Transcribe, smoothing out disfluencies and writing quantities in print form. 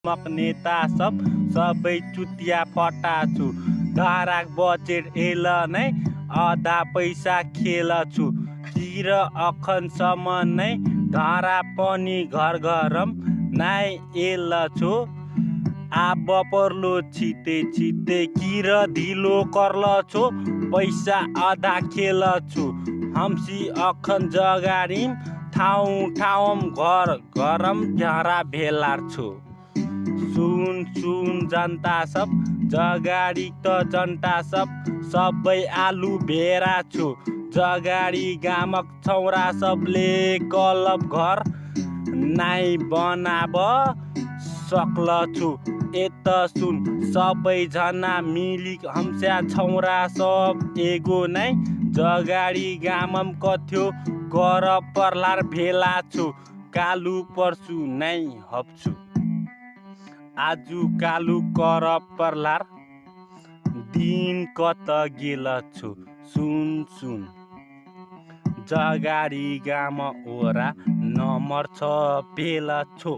मक नेता सबै चुतिया फटा छु। धाराक बजेट एल नै आधा पैसा खेल छु। चिर अखनसम्म नै धारा पनि घर घरम नाइ एल छु। आब पर्लो छिते किर ढिलो करल छु। पैसा आधा खेल छु। हम्सी अखन जगाडीम ठाउँ घर घरम झरा भेलार छु। सुन जनता सब जगाडी त जनता सबै आलु भेरा छु। जगाडी गामक छौरा सबले क्लब घर नाइ बनाब सक्ल छु। एत सुन सबै जना मिली हम्स्या छौरा सब एगो नै जगाडी गामम कथ्यो कर पर्लार भेला छु। कालु पर्सु नै हप्छु। आजु कालु कर पर्लार दिन कत गेल छु। सुन जगाडी गाम ओरा नम्बर 6 भेल छु।